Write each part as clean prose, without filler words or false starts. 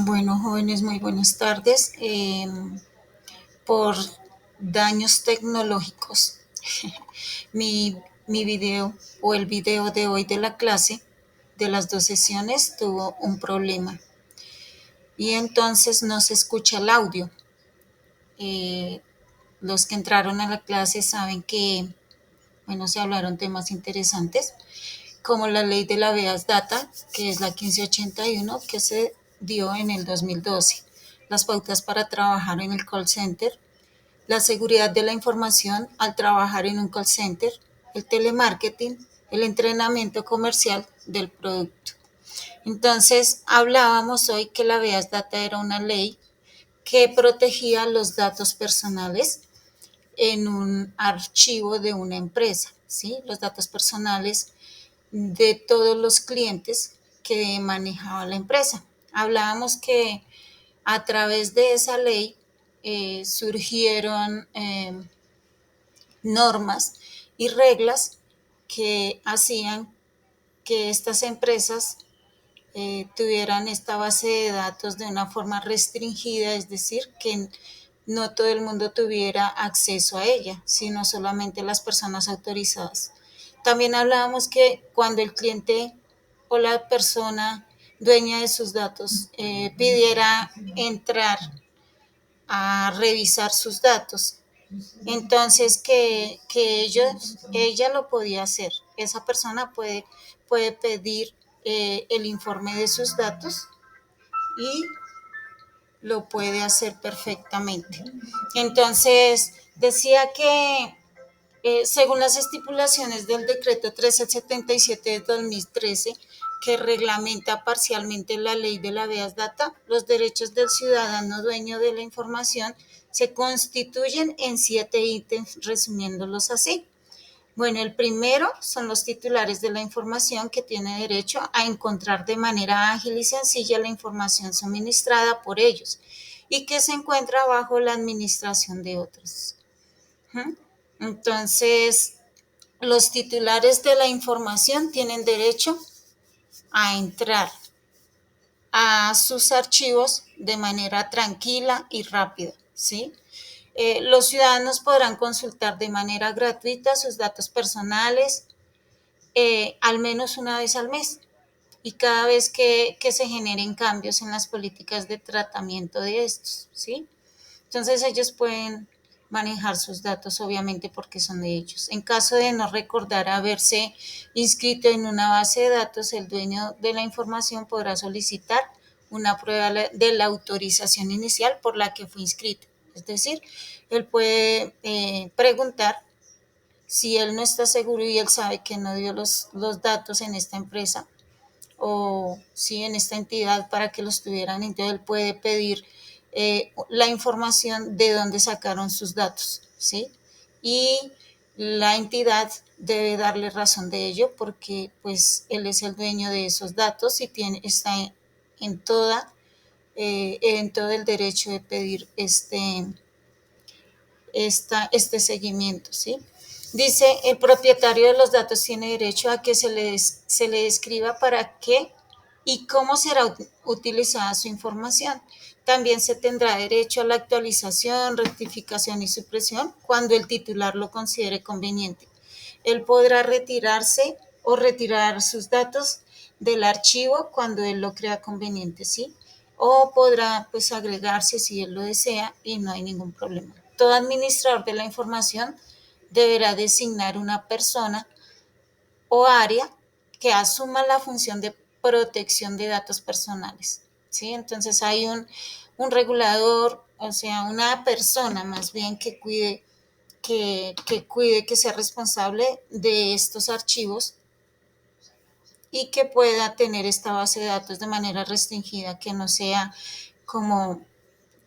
Bueno, jóvenes, muy buenas tardes. Por daños tecnológicos, mi video o el video de hoy de la clase de las dos sesiones tuvo un problema y entonces no se escucha el audio. Eh, los que entraron a la clase saben que, bueno, se hablaron temas interesantes como la ley de la Beas Data, que es la 1581 que se dio en el 2012, las pautas para trabajar en el call center, la seguridad de la información al trabajar en un call center, el telemarketing, el entrenamiento comercial del producto. Entonces, hablábamos hoy que la Beas Data era una ley que protegía los datos personales en un archivo de una empresa, ¿sí? Los datos personales de todos los clientes que manejaba la empresa. Hablábamos que a través de esa ley surgieron normas y reglas que hacían que estas empresas tuvieran esta base de datos de una forma restringida, es decir, que no todo el mundo tuviera acceso a ella, sino solamente las personas autorizadas. También hablábamos que cuando el cliente o la persona dueña de sus datos pidiera entrar a revisar sus datos, entonces ella lo podía hacer. Esa persona puede pedir el informe de sus datos y lo puede hacer perfectamente. Entonces, decía que según las estipulaciones del decreto 1377 de 2013, que reglamenta parcialmente la ley de la Beas Data, los derechos del ciudadano dueño de la información se constituyen en 7 ítems, resumiéndolos así. Bueno, el primero son los titulares de la información que tienen derecho a encontrar de manera ágil y sencilla la información suministrada por ellos y que se encuentra bajo la administración de otros. Entonces, los titulares de la información tienen derecho a entrar a sus archivos de manera tranquila y rápida, ¿sí? Los ciudadanos podrán consultar de manera gratuita sus datos personales al menos una vez al mes y cada vez que se generen cambios en las políticas de tratamiento de estos, ¿sí? Entonces ellos pueden manejar sus datos obviamente porque son de ellos. En caso de no recordar haberse inscrito en una base de datos, el dueño de la información podrá solicitar una prueba de la autorización inicial por la que fue inscrito. Es decir, él puede preguntar si él no está seguro y él sabe que no dio los datos en esta empresa o si en esta entidad para que los tuvieran, entonces él puede pedir la información de dónde sacaron sus datos, ¿sí? Y la entidad debe darle razón de ello porque pues él es el dueño de esos datos y está en en todo el derecho de pedir este seguimiento, ¿sí? Dice, el propietario de los datos tiene derecho a que se le describa para qué y cómo será utilizada su información. También se tendrá derecho a la actualización, rectificación y supresión cuando el titular lo considere conveniente. Él podrá retirarse o retirar sus datos del archivo cuando él lo crea conveniente, ¿sí? O podrá pues agregarse si él lo desea y no hay ningún problema. Todo administrador de la información deberá designar una persona o área que asuma la función de protección de datos personales, ¿sí? Entonces hay un regulador, o sea, una persona más bien que sea responsable de estos archivos y que pueda tener esta base de datos de manera restringida, que no sea como,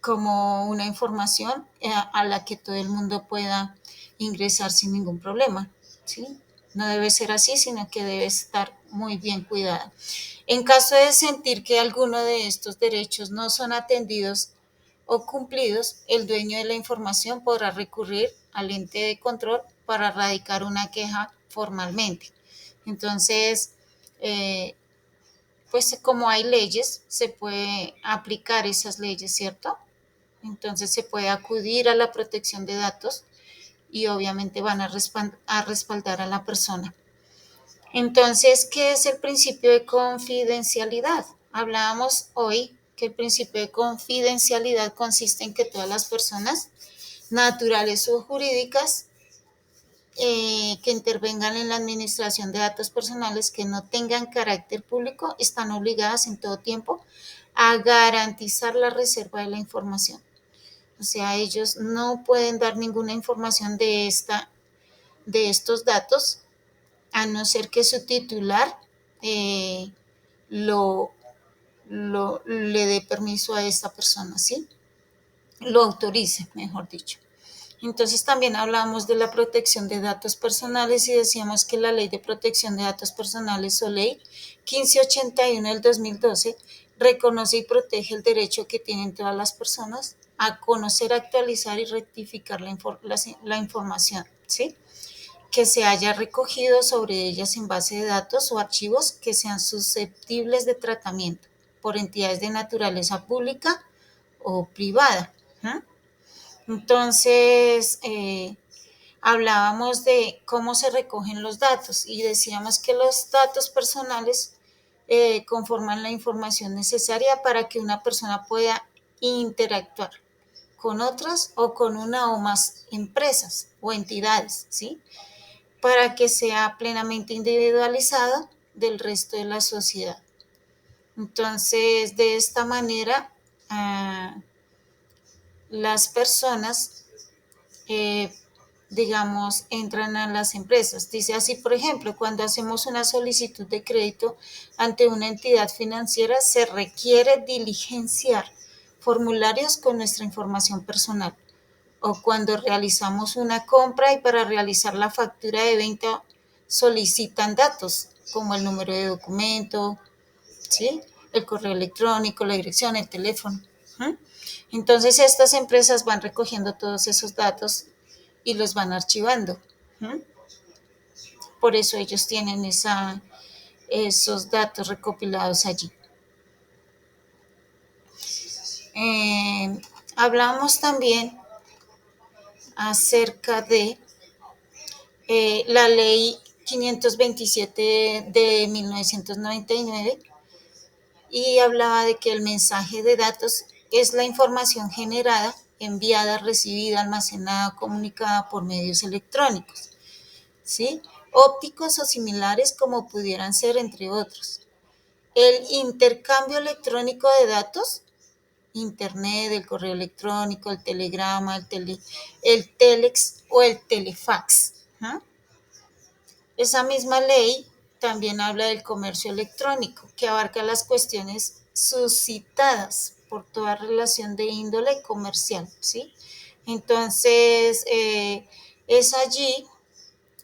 como una información a la que todo el mundo pueda ingresar sin ningún problema, ¿sí? No debe ser así, sino que debe estar muy bien cuidada. En caso de sentir que alguno de estos derechos no son atendidos o cumplidos, el dueño de la información podrá recurrir al ente de control para radicar una queja formalmente. Entonces, eh, pues como hay leyes, se puede aplicar esas leyes, ¿cierto? Entonces se puede acudir a la protección de datos y obviamente van a respaldar a la persona. Entonces, ¿qué es el principio de confidencialidad? Hablábamos hoy que el principio de confidencialidad consiste en que todas las personas, naturales o jurídicas, que intervengan en la administración de datos personales que no tengan carácter público, están obligadas en todo tiempo a garantizar la reserva de la información. O sea, ellos no pueden dar ninguna información de estos datos a no ser que su titular eh, lo, le dé permiso a esta persona, ¿sí? Lo autorice, mejor dicho. Entonces también hablamos de la protección de datos personales y decíamos que la Ley de Protección de Datos Personales o Ley 1581 del 2012 reconoce y protege el derecho que tienen todas las personas a conocer, actualizar y rectificar la información, ¿sí? Que se haya recogido sobre ellas en base de datos o archivos que sean susceptibles de tratamiento por entidades de naturaleza pública o privada. ¿eh? Entonces, hablábamos de cómo se recogen los datos y decíamos que los datos personales conforman la información necesaria para que una persona pueda interactuar con otras o con una o más empresas o entidades, ¿sí? Para que sea plenamente individualizado del resto de la sociedad. Entonces, de esta manera, las personas, eh, digamos, entran a las empresas. Dice así, por ejemplo, cuando hacemos una solicitud de crédito ante una entidad financiera, se requiere diligenciar formularios con nuestra información personal. O cuando realizamos una compra y para realizar la factura de venta solicitan datos como el número de documento, ¿sí? El correo electrónico, la dirección, el teléfono. ¿eh? Entonces estas empresas van recogiendo todos esos datos y los van archivando. ¿eh? Por eso ellos tienen esos datos recopilados allí. Hablamos también acerca de la ley 527 de 1999 y hablaba de que el mensaje de datos es la información generada, enviada, recibida, almacenada, comunicada por medios electrónicos, ¿sí? Ópticos o similares como pudieran ser, entre otros. El intercambio electrónico de datos, internet, el correo electrónico, el telegrama, el telex o el telefax. ¿eh? Esa misma ley también habla del comercio electrónico, que abarca las cuestiones suscitadas por toda relación de índole comercial, ¿sí? Entonces, es allí,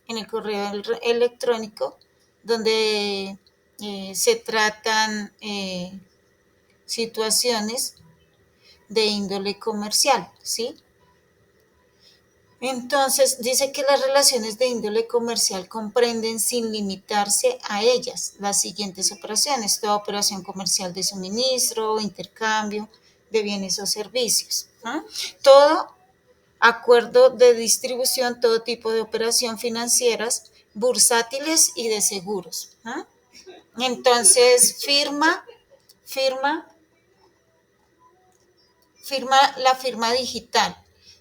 en el correo electrónico, donde se tratan situaciones de índole comercial, ¿sí? Entonces, dice que las relaciones de índole comercial comprenden, sin limitarse a ellas, las siguientes operaciones: toda operación comercial de suministro, intercambio de bienes o servicios, ¿no? Todo acuerdo de distribución, todo tipo de operación financieras, bursátiles y de seguros. ¿no? Entonces, firma la firma digital.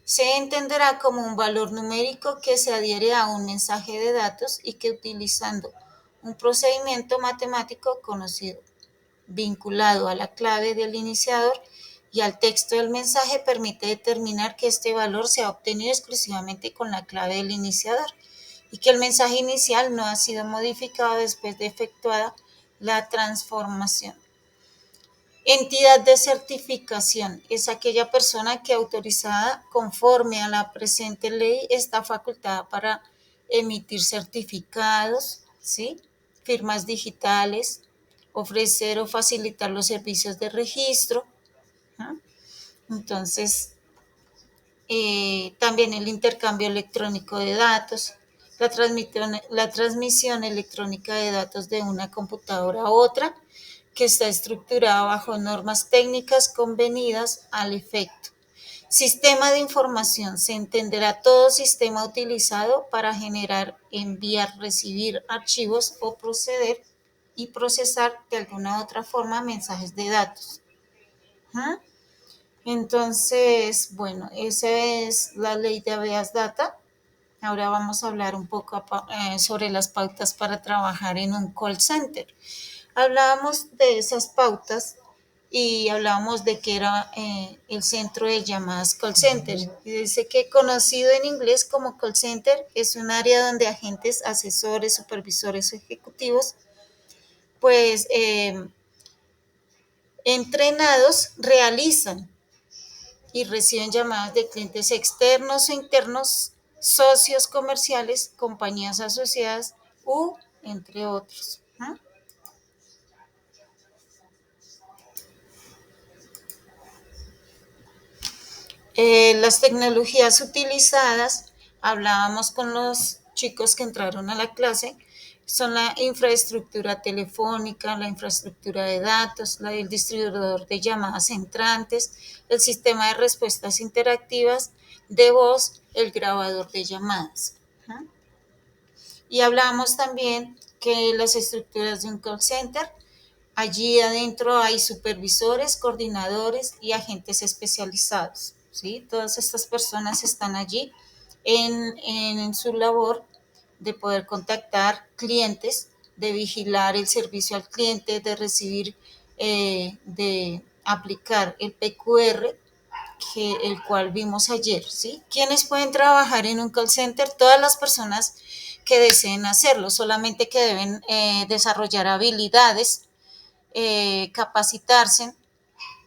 Se entenderá como un valor numérico que se adhiere a un mensaje de datos y que, utilizando un procedimiento matemático conocido, vinculado a la clave del iniciador y al texto del mensaje, permite determinar que este valor se ha obtenido exclusivamente con la clave del iniciador y que el mensaje inicial no ha sido modificado después de efectuada la transformación. Entidad de certificación es aquella persona que, autorizada conforme a la presente ley, está facultada para emitir certificados, ¿sí? Firmas digitales, ofrecer o facilitar los servicios de registro. ¿no? Entonces, también el intercambio electrónico de datos, la transmisión electrónica de datos de una computadora a otra, que está estructurado bajo normas técnicas convenidas al efecto. Sistema de información. Se entenderá todo sistema utilizado para generar, enviar, recibir archivos o proceder y procesar de alguna otra forma mensajes de datos. ¿Ah? Entonces, bueno, esa es la ley de habeas data. Ahora vamos a hablar un poco sobre las pautas para trabajar en un call center. Hablábamos de esas pautas y hablábamos de que era el centro de llamadas call center. Y dice que conocido en inglés como call center es un área donde agentes, asesores, supervisores o ejecutivos, pues entrenados realizan y reciben llamadas de clientes externos o internos, socios comerciales, compañías asociadas u entre otros. ¿No? Las tecnologías utilizadas, hablábamos con los chicos que entraron a la clase, son la infraestructura telefónica, la infraestructura de datos, el distribuidor de llamadas entrantes, el sistema de respuestas interactivas de voz, el grabador de llamadas. ¿Ah? Y hablábamos también que las estructuras de un call center, allí adentro hay supervisores, coordinadores y agentes especializados. ¿Sí? Todas estas personas están allí en su labor de poder contactar clientes, de vigilar el servicio al cliente, de recibir, de aplicar el PQR, el cual vimos ayer. ¿Sí? ¿Quiénes pueden trabajar en un call center? Todas las personas que deseen hacerlo, solamente que deben desarrollar habilidades, capacitarse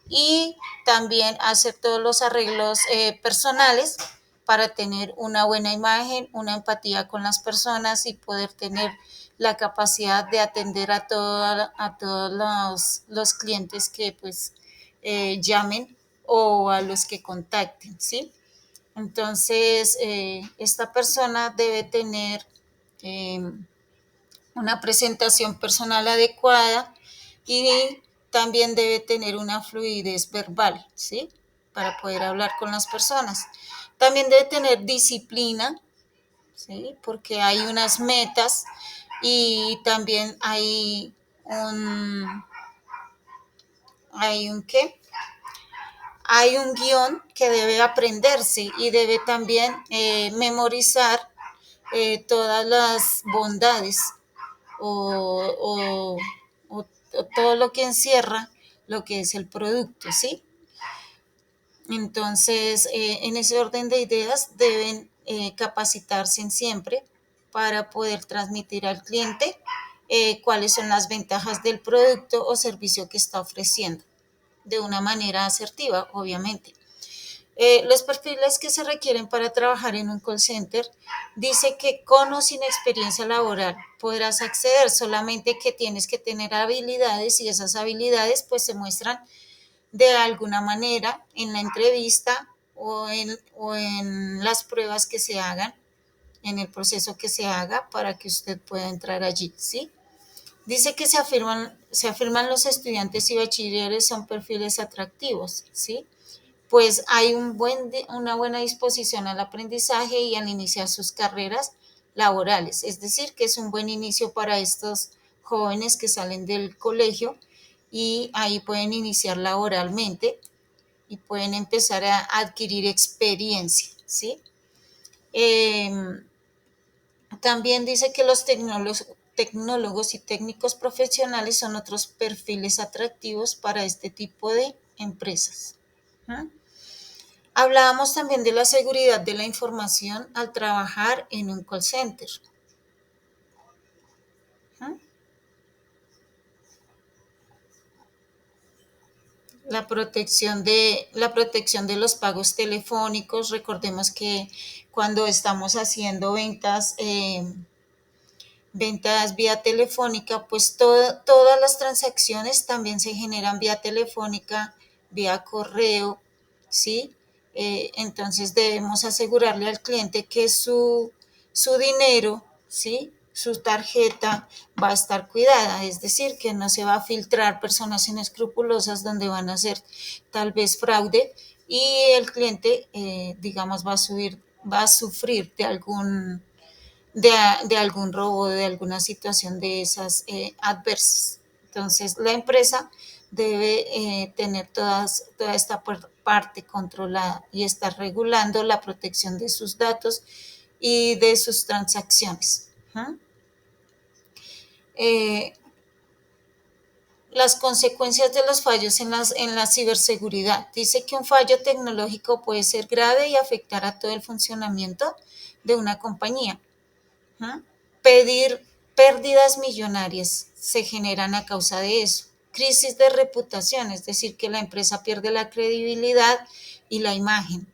y también hacer todos los arreglos personales para tener una buena imagen, una empatía con las personas y poder tener la capacidad de atender a todos los clientes que pues llamen o a los que contacten, ¿sí? Entonces, esta persona debe tener eh, una presentación personal adecuada y también debe tener una fluidez verbal, ¿sí? Para poder hablar con las personas. También debe tener disciplina, ¿sí? Porque hay unas metas y también hay un ¿qué? Hay un guión que debe aprenderse y debe también memorizar todas las bondades o, o, o todo lo que encierra lo que es el producto, ¿sí? Entonces, en ese orden de ideas deben capacitarse siempre para poder transmitir al cliente cuáles son las ventajas del producto o servicio que está ofreciendo, de una manera asertiva, obviamente. Los perfiles que se requieren para trabajar en un call center dice que con o sin experiencia laboral podrás acceder, solamente que tienes que tener habilidades y esas habilidades pues se muestran de alguna manera en la entrevista o en las pruebas que se hagan, en el proceso que se haga para que usted pueda entrar allí, ¿sí? Dice que se afirman los estudiantes y bachilleres son perfiles atractivos, ¿sí? Pues hay una buena disposición al aprendizaje y al iniciar sus carreras laborales. Es decir, que es un buen inicio para estos jóvenes que salen del colegio y ahí pueden iniciar laboralmente y pueden empezar a adquirir experiencia, ¿sí? Eh, También dice que los tecnólogos y técnicos profesionales son otros perfiles atractivos para este tipo de empresas. ¿Ah? Hablábamos también de la seguridad de la información al trabajar en un call center. ¿Ah? La protección de los pagos telefónicos. Recordemos que cuando estamos haciendo ventas vía telefónica, pues todas las transacciones también se generan vía telefónica, vía correo, ¿sí? Entonces debemos asegurarle al cliente que su dinero, ¿sí? su tarjeta va a estar cuidada, es decir, que no se va a filtrar personas inescrupulosas donde van a hacer tal vez fraude y el cliente, digamos, va a sufrir de algún robo, de alguna situación de esas adversas. Entonces, la empresa debe tener toda esta parte controlada y estar regulando la protección de sus datos y de sus transacciones. ¿Mm? Eh, las consecuencias de los fallos en la ciberseguridad. Dice que un fallo tecnológico puede ser grave y afectar a todo el funcionamiento de una compañía. ¿Mm? Pedir pérdidas millonarias se generan a causa de eso. Crisis de reputación, es decir, que la empresa pierde la credibilidad y la imagen.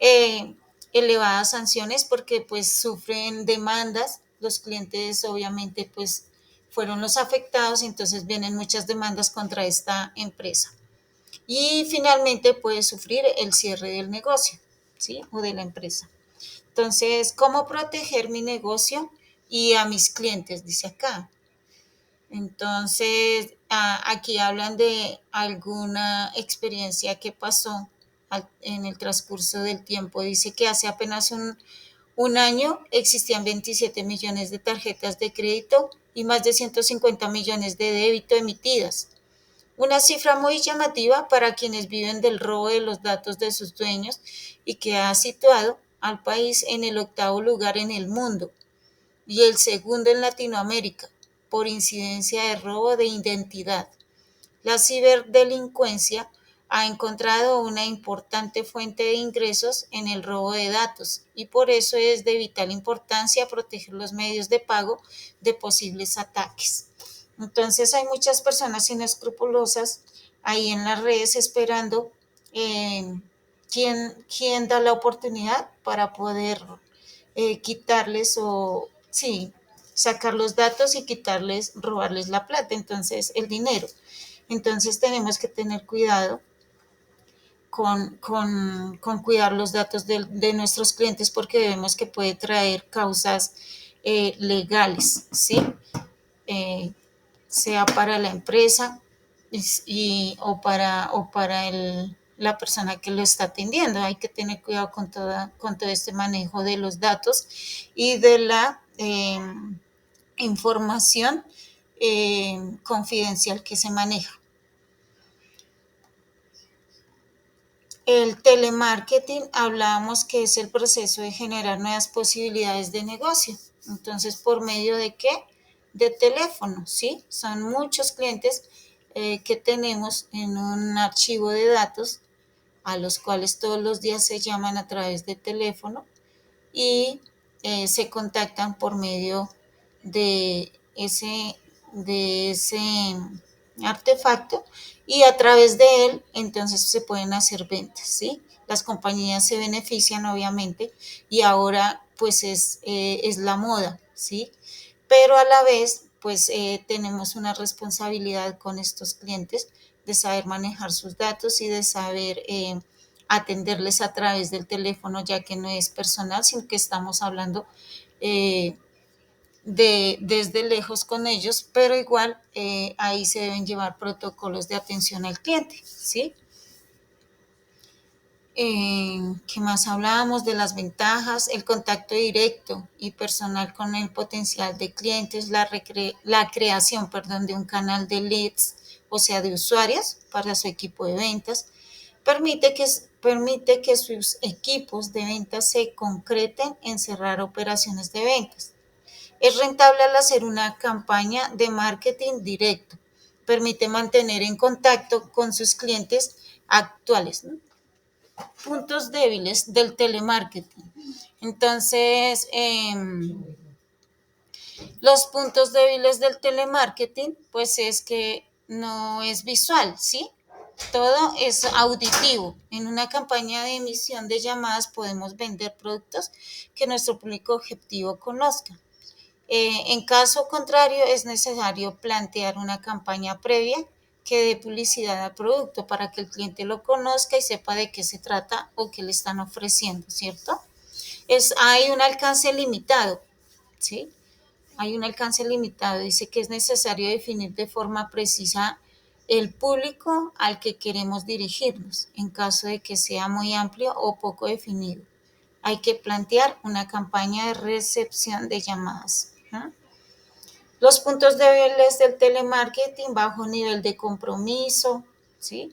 Eh, Elevadas sanciones porque pues sufren demandas, los clientes obviamente pues fueron los afectados, entonces vienen muchas demandas contra esta empresa. Y finalmente puede sufrir el cierre del negocio, ¿sí? O de la empresa. Entonces, ¿cómo proteger mi negocio y a mis clientes? Dice acá. Entonces, aquí hablan de alguna experiencia que pasó en el transcurso del tiempo. Dice que hace apenas un año existían 27 millones de tarjetas de crédito y más de 150 millones de débito emitidas. Una cifra muy llamativa para quienes viven del robo de los datos de sus dueños y que ha situado al país en el 8º lugar en el mundo y el segundo en Latinoamérica por incidencia de robo de identidad. La ciberdelincuencia ha encontrado una importante fuente de ingresos en el robo de datos y por eso es de vital importancia proteger los medios de pago de posibles ataques. Entonces hay muchas personas inescrupulosas ahí en las redes esperando quién da la oportunidad para poder quitarles o, sí, sacar los datos y quitarles, robarles la plata, entonces el dinero. Entonces tenemos que tener cuidado con cuidar los datos de nuestros clientes porque vemos que puede traer causas legales, ¿sí? Eh, sea para la empresa o para la persona que lo está atendiendo. Hay que tener cuidado con todo este manejo de los datos y de la información confidencial que se maneja. El telemarketing hablábamos que es el proceso de generar nuevas posibilidades de negocio. Entonces, ¿por medio de qué? De teléfono, ¿sí? Son muchos clientes que tenemos en un archivo de datos a los cuales todos los días se llaman a través de teléfono y se contactan por medio de ese artefacto y a través de él entonces se pueden hacer ventas, ¿sí? Las compañías se benefician obviamente y ahora pues es la moda, ¿sí? Pero a la vez pues tenemos una responsabilidad con estos clientes de saber manejar sus datos y de saber atenderles a través del teléfono, ya que no es personal, sino que estamos hablando eh, desde lejos con ellos, pero igual ahí se deben llevar protocolos de atención al cliente, ¿sí? ¿Qué más hablábamos? De las ventajas, el contacto directo y personal con el potencial de clientes, la creación, perdón, de un canal de leads, o sea, de usuarios para su equipo de ventas, permite que sus equipos de ventas se concreten en cerrar operaciones de ventas. Es rentable al hacer una campaña de marketing directo. Permite mantener en contacto con sus clientes actuales, ¿no? Puntos débiles del telemarketing. Entonces, los puntos débiles del telemarketing, pues es que no es visual, ¿sí? Todo es auditivo. En una campaña de emisión de llamadas podemos vender productos que nuestro público objetivo conozca. En caso contrario, es necesario plantear una campaña previa que dé publicidad al producto para que el cliente lo conozca y sepa de qué se trata o qué le están ofreciendo, ¿cierto? Hay un alcance limitado, ¿sí? hay un alcance limitado. Dice que es necesario definir de forma precisa el público al que queremos dirigirnos, en caso de que sea muy amplio o poco definido. Hay que plantear una campaña de recepción de llamadas. Los puntos débiles del telemarketing: bajo nivel de compromiso, ¿sí?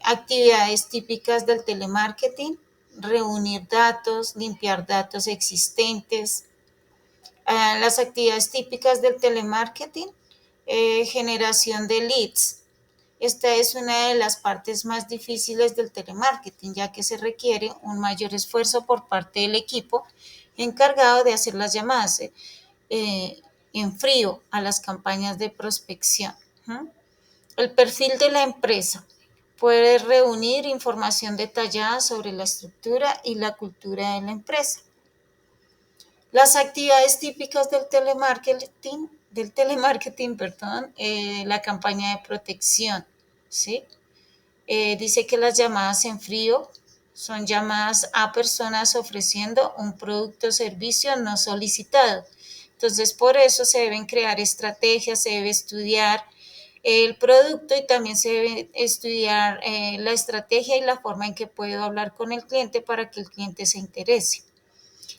Actividades típicas del telemarketing: reunir datos, limpiar datos existentes. Las actividades típicas del telemarketing: generación de leads. Esta es una de las partes más difíciles del telemarketing, ya que se requiere un mayor esfuerzo por parte del equipo encargado de hacer las llamadas en frío a las campañas de prospección. El perfil de la empresa: puede reunir información detallada sobre la estructura y la cultura de la empresa. Las actividades típicas del telemarketing, la campaña de protección, ¿sí? Dice que las llamadas en frío son llamadas a personas ofreciendo un producto o servicio no solicitado. Entonces, por eso se deben crear estrategias, se debe estudiar el producto y también se debe estudiar la estrategia y la forma en que puedo hablar con el cliente para que el cliente se interese.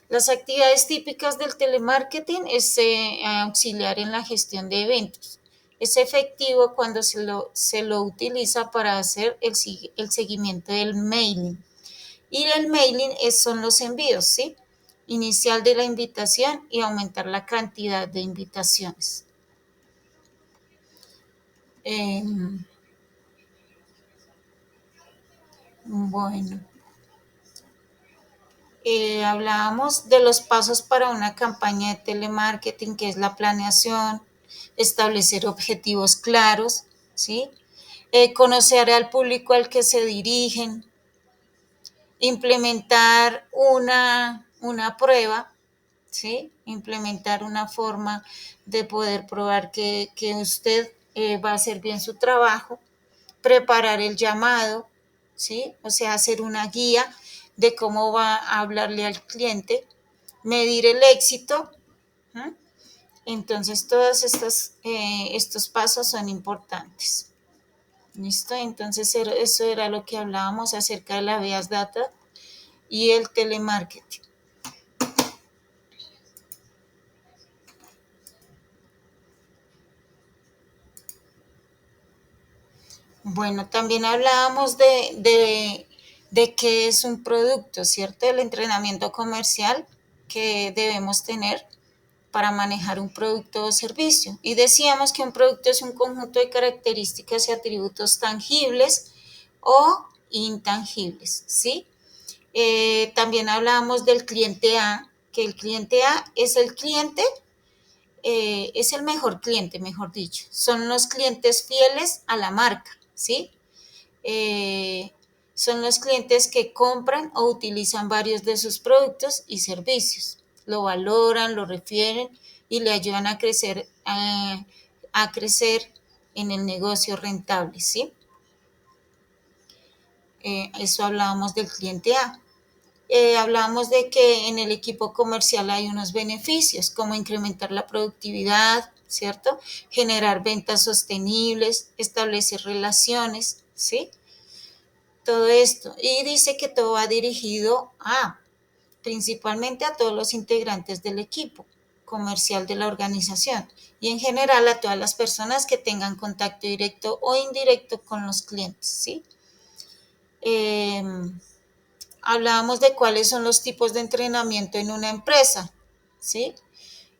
Las actividades típicas del telemarketing es auxiliar en la gestión de eventos. Es efectivo cuando se lo utiliza para hacer el seguimiento del mailing. Y el mailing son los envíos, ¿sí? Inicial de la invitación y aumentar la cantidad de invitaciones. Eh, bueno, hablábamos de los pasos para una campaña de telemarketing, que es la planeación, establecer objetivos claros, ¿sí? Conocer al público al que se dirigen, implementar una prueba, ¿sí? Implementar una forma de poder probar que usted va a hacer bien su trabajo, preparar el llamado, ¿sí? O sea, hacer una guía de cómo va a hablarle al cliente, medir el éxito. ¿eh? Entonces, todos estos pasos son importantes. ¿Listo? Entonces, eso era lo que hablábamos acerca de la Beas Data y el telemarketing. Bueno, también hablábamos de qué es un producto, ¿cierto? El entrenamiento comercial que debemos tener para manejar un producto o servicio. Y decíamos que un producto es un conjunto de características y atributos tangibles o intangibles, ¿sí? También hablábamos del cliente A, que el cliente A es el cliente, es el mejor cliente, mejor dicho. Son los clientes fieles a la marca, ¿sí? Eh, son los clientes que compran o utilizan varios de sus productos y servicios. Lo valoran, lo refieren y le ayudan a crecer en el negocio rentable, ¿sí? Eso hablábamos del cliente A. Hablábamos de que en el equipo comercial hay unos beneficios, como incrementar la productividad, ¿cierto? Generar ventas sostenibles, establecer relaciones, ¿sí? Todo esto. Y dice que todo va dirigido principalmente a todos los integrantes del equipo comercial de la organización y en general a todas las personas que tengan contacto directo o indirecto con los clientes, ¿sí? Eh, Hablábamos de cuáles son los tipos de entrenamiento en una empresa, ¿sí?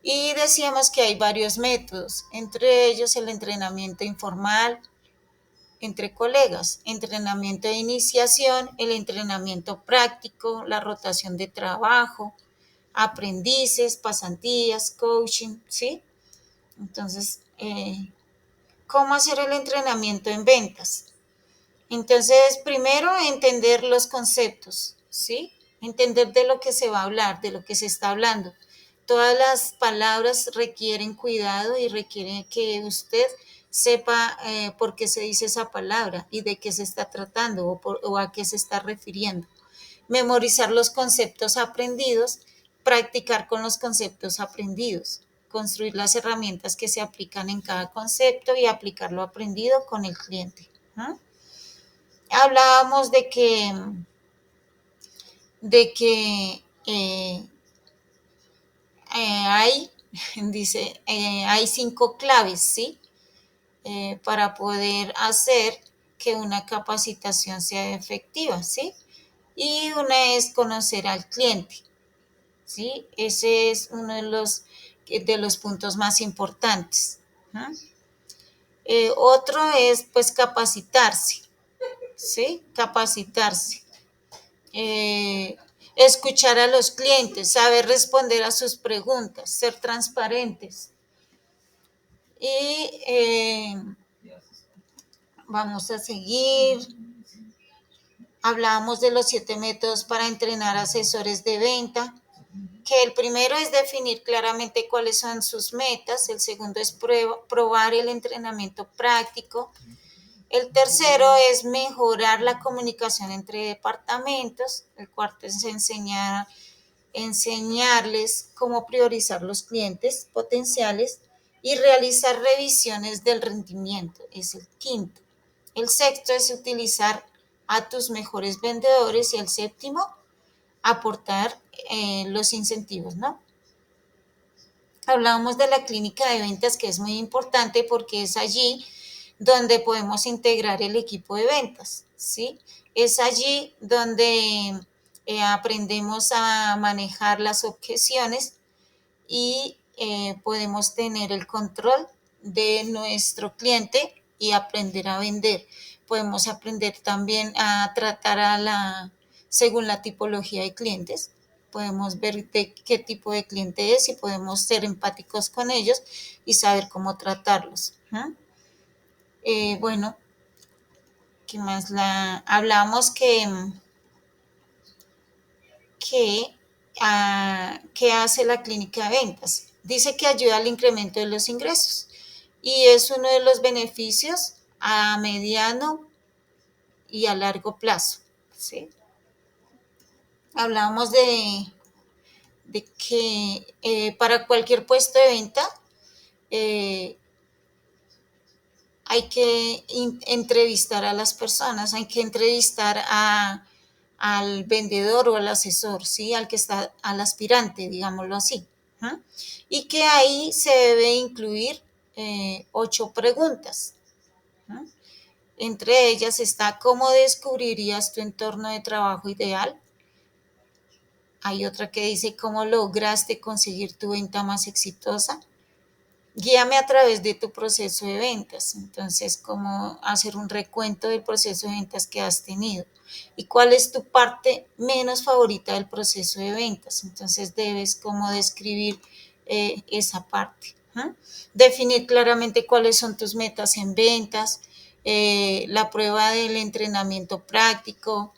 Y decíamos que hay varios métodos, entre ellos el entrenamiento informal entre colegas, entrenamiento de iniciación, el entrenamiento práctico, la rotación de trabajo, aprendices, pasantías, coaching, ¿sí? Entonces, ¿cómo hacer el entrenamiento en ventas? Entonces, primero entender los conceptos, ¿sí? Entender de lo que se va a hablar, de lo que se está hablando. Todas las palabras requieren cuidado y requieren que usted sepa por qué se dice esa palabra y de qué se está tratando o a qué se está refiriendo. Memorizar los conceptos aprendidos practicar con los conceptos aprendidos, construir las herramientas que se aplican en cada concepto y aplicar lo aprendido con el cliente. ¿No? Hablábamos de que hay, dice, hay 5 claves, ¿sí? Para poder hacer que una capacitación sea efectiva, ¿sí? Y una es conocer al cliente, ¿sí? Ese es uno de los puntos más importantes. ¿No? Otro es, pues, capacitarse, ¿sí? Capacitarse. Eh, Escuchar a los clientes, saber responder a sus preguntas, ser transparentes. Y vamos a seguir. Hablábamos de los 7 métodos para entrenar asesores de venta, que el primero es definir claramente cuáles son sus metas, el segundo es probar el entrenamiento práctico, el tercero es mejorar la comunicación entre departamentos, el cuarto es enseñarles cómo priorizar los clientes potenciales y realizar revisiones del rendimiento, es el quinto. El sexto es utilizar a tus mejores vendedores y el séptimo, aportar los incentivos, ¿no? Hablábamos de la clínica de ventas, que es muy importante porque es allí donde podemos integrar el equipo de ventas, ¿sí? Es allí donde aprendemos a manejar las objeciones y podemos tener el control de nuestro cliente y aprender a vender. Podemos aprender también a tratar según la tipología de clientes. Podemos ver de qué tipo de cliente es y podemos ser empáticos con ellos y saber cómo tratarlos. ¿No? Bueno, ¿qué más? Hablamos que hace la clínica de ventas. Dice que ayuda al incremento de los ingresos y es uno de los beneficios a mediano y a largo plazo. ¿Sí? Hablamos de que para cualquier puesto de venta eh, hay que entrevistar a las personas, hay que entrevistar al vendedor o al asesor, ¿sí? Al aspirante, digámoslo así. ¿Eh? Y que ahí se debe incluir 8 preguntas. ¿Eh? Entre ellas está: ¿cómo descubrirías tu entorno de trabajo ideal? Hay otra que dice: ¿cómo lograste conseguir tu venta más exitosa? Guíame a través de tu proceso de ventas. Entonces, cómo hacer un recuento del proceso de ventas que has tenido y cuál es tu parte menos favorita del proceso de ventas. Entonces, debes como describir esa parte. ¿Eh? Definir claramente cuáles son tus metas en ventas, la prueba del entrenamiento práctico,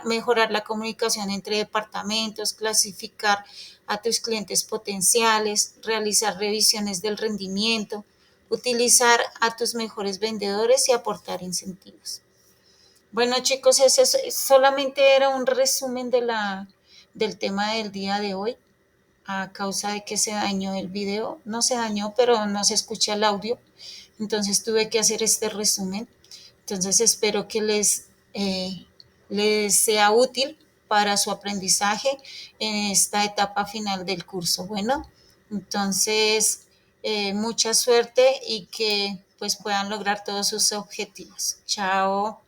mejorar la comunicación entre departamentos, clasificar a tus clientes potenciales, realizar revisiones del rendimiento, utilizar a tus mejores vendedores y aportar incentivos. Bueno, chicos, ese solamente era un resumen del tema del día de hoy. A causa de que se dañó el video, no se dañó, pero no se escucha el audio, entonces tuve que hacer este resumen. Entonces espero que les sea útil para su aprendizaje en esta etapa final del curso. Bueno, entonces mucha suerte y que pues puedan lograr todos sus objetivos. Chao.